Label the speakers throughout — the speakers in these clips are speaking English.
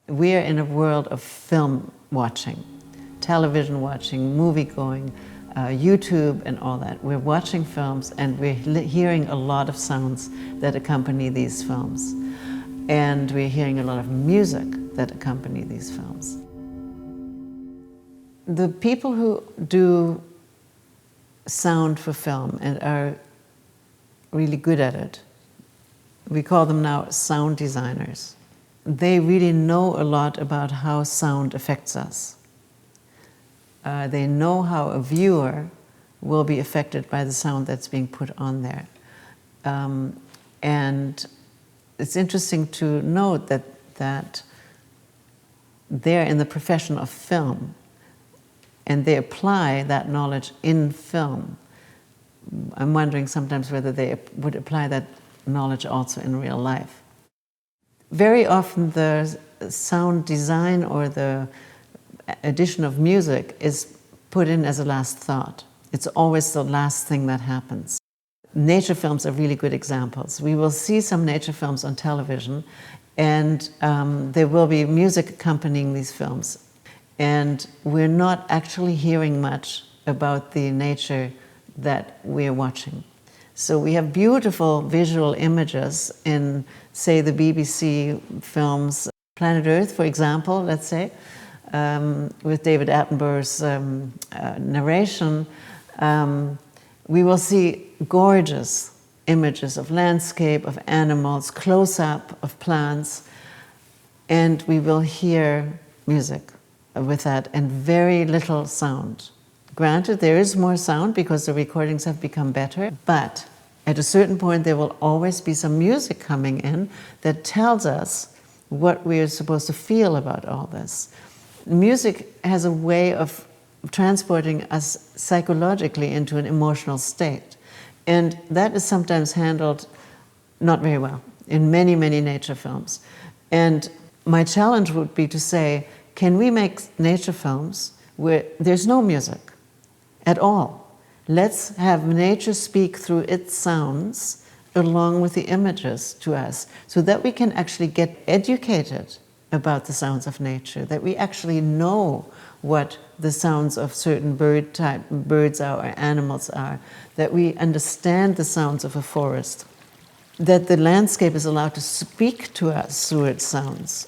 Speaker 1: We're in a world of film watching, television watching, movie going, YouTube and all that. We're watching films and we're hearing a lot of sounds that accompany these films. And we're hearing a lot of music that accompany these films. The people who do sound for film and are really good at it, we call them now sound designers. They really know a lot about how sound affects us. They know how a viewer will be affected by the sound that's being put on there. And it's interesting to note that they're in the profession of film and they apply that knowledge in film. I'm wondering sometimes whether they would apply that knowledge also in real life. Very often the sound design or the addition of music is put in as a last thought. It's always the last thing that happens. Nature films are really good examples. We will see some nature films on television and there will be music accompanying these films. And we're not actually hearing much about the nature that we're watching. So we have beautiful visual images in, say, the BBC films, Planet Earth, for example, let's say, with David Attenborough's narration. We will see gorgeous images of landscape, of animals, close-up of plants, and we will hear music with that and very little sound. Granted, there is more sound because the recordings have become better, but at a certain point there will always be some music coming in that tells us what we're supposed to feel about all this. Music has a way of transporting us psychologically into an emotional state, and that is sometimes handled not very well in many, many nature films. And my challenge would be to say, can we make nature films where there's no music at all? Let's have nature speak through its sounds along with the images to us so that we can actually get educated about the sounds of nature, that we actually know what the sounds of certain birds are or animals are, that we understand the sounds of a forest, that the landscape is allowed to speak to us through its sounds.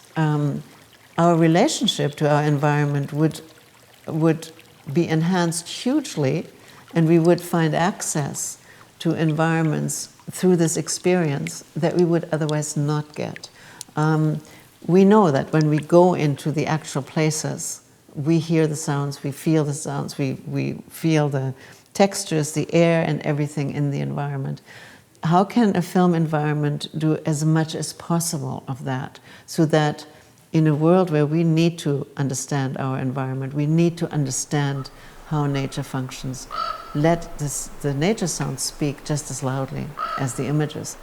Speaker 1: Our relationship to our environment would be enhanced hugely, and we would find access to environments through this experience that we would otherwise not get. We know that when we go into the actual places, we hear the sounds, we feel the sounds, we feel the textures, the air and everything in the environment. How can a film environment do as much as possible of that, so that in a world where we need to understand our environment, we need to understand how nature functions, let the nature sounds speak just as loudly as the images.